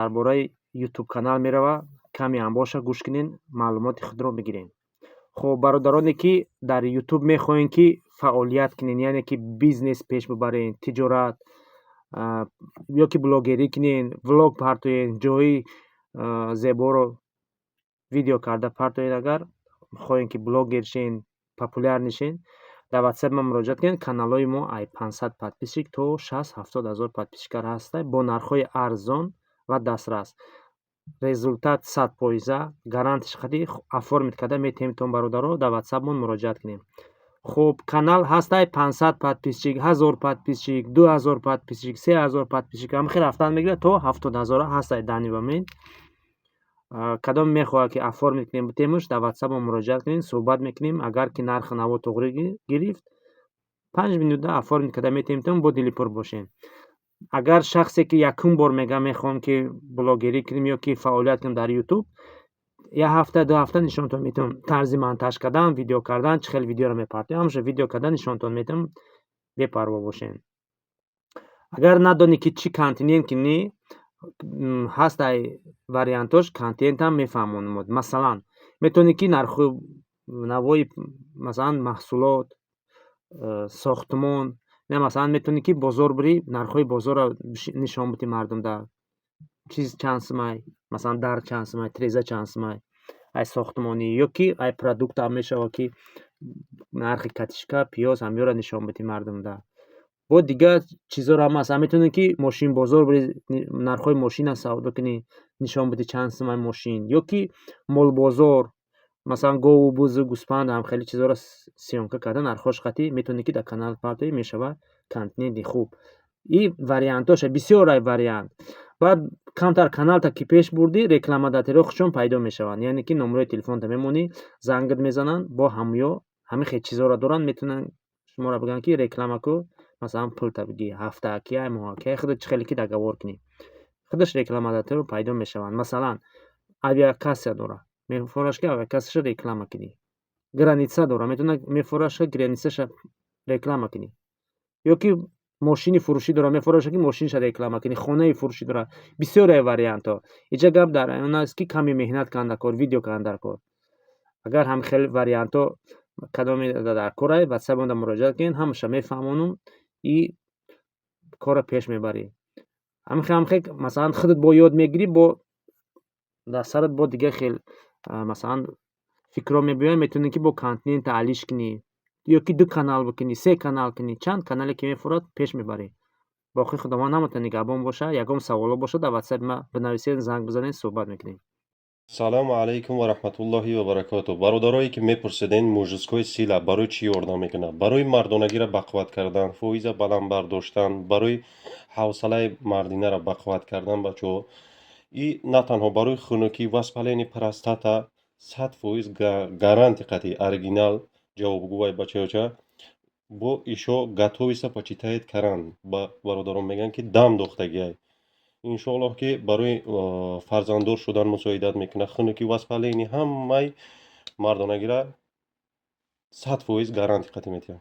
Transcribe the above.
дар бораи ютуб канал мерава, каме ҳам боша гӯш кунен, маълумоти худро бигирен. хуб бародароне ки дар ютуб мехоҳем ки фаъолият кунен, яъне ки бизнес пеш бибарен, тиҷорат ё ки блогерӣ кунен, влог партоен, ҷои зеборо видео карда партоен, агар хоҳем ки блогер шен, популяр нишен, дар ватсап ма муроҷиат кунед. Каналҳои мо ай 500 подписчик то 60-70 ҳазор подписчикар ҳаста, бо нархҳои арзон ва дастрас. Результат 100%, гарантияш хати оформит карда метавонем то бародаро дар ватсап мон муроҷиат кунем. хуб канал ҳастай 500 подписчик, 1000 подписчик, 2000 подписчик, 3000 подписчик ҳамхел рафтан мегирад то 70 ҳазора ҳастай дар момент. кадом мехоҳад ки оформит кунем бутемуш, дар ватсап мо муроҷиат кунем, суҳбат мекунем. Агар ки нархи наво тоғри гирифт 5 минута оформит карда метавонем то бо дили пур бошем. агар шахсе ки якум бор мега мехоҳам ки блогерӣ кунем ё ки фаъолият кунем дар ютуб, як ҳафта 2 ҳафта нишонтон метавонам тарзи монтаж кардан, видео кардан, чӣ хел видеоро мепартоем, ҳамаша видео кардан нишонтон метавонам, бепарво бошем. агар надонӣ ки чӣ контент кунӣ, ҳастай вариантош контентам мефаҳмонад. масалан метавонӣ ки нархи навои масалан маҳсулот, сохтмон, масалан метавонӣ ки бозор бирӣ, нархҳои бозорро нишон бидӣ мардум, дар чиз чанд сомай, масалан дар чанд сомай, треза чанд сомай, ай сохтмонӣ ё ки ай продуктам мешавад ки нархи катишка, пиёз ҳамёро нишон бидӣ мардум. Да бо дигар чизоро ҳам аст. Метавонӣ ки мошинбозор бирӣ, нархҳои мошинро савдо кунӣ, нишон бидӣ чанд сомай мошин, ё ки молбозор, масалан гову, бузу, гӯспанду ҳамхели чизоро сиёмка карда нархҳош қатӣ метавонӣ ки дар канал партоӣ, мешавад контенти хуб. И вариантоша бисёр ай вариант. баъд камтар каналта ки пеш бурдӣ, рекламодателҳо худшон пайдо мешаванд, яъне ки номерои телефонта мемонӣ, зангат мезананд, бо ҳамё ҳамихел чизоро доранд, метавонанд шуморо бигӯянд ки реклама кун, масалан пулта бигир, ҳафтаакӣ, моҳакӣ, худо чӣ хеле ки договор кунӣ, худаш рекламодателҳо пайдо мешаванд. масалан авиакассия дора, мефораш ки авиакассияша реклама кунӣ, граница дора, мефораш ки границаша реклама кунӣ, ё ки мошини фурӯшӣ дора, мефораш ки мошиниша реклама кунӣ, хонаи фурӯшӣ дора, бисёре вариантҳо. инҷа гап дар он аст ки каме меҳнат кардан дар кор, видео кардан дар кор. агар ҳамхел вариантҳо кадоме дар кор ай, ватсап монда муроҷиат кунед, ҳамаша мефаҳмонам, и корро пеш мебарӣ. ҳамхел масалан худат бо ёд мегирӣ, бо дар сарат бо дигар хел масалан фикрро мебиёяд, метавонӣ ки бо контента алиш кунӣ, ё ки 2 канал бикунӣ, 3 канал кунӣ, чанд канале ки мефурад пеш мебарӣ. боқӣ худованд ҳамотан нигоҳбон бошад. ягон саволо бошад дар ватсапи ма бинависед, занг бизанед, суҳбат мекунем. салому алайкум ва раҳматуллоҳи ва баракатуҳ. бародарое ки мепурсиден мужискои сила барои чӣ ёрдам мекунад? барои мардонагиро бақувват кардан, фоиза баланд бардоштан, барои ҳавсалаи мардинаро бақувват кардан бачаҳо, и на танҳо барои хунукӣ воспалени простата 100% гаранти қатъи оригинал ҷавобгӯай бачаҳоча бо ишо готовиса почитаед каран. ба бародарон мегӯям ки дам дохтагиай, иншоаллоҳ ки барои фарзанддор шудан мусоидат мекунад. хунукӣ воспалени ҳамаи мардонагиро 100% гаранти қатъи метиҳам.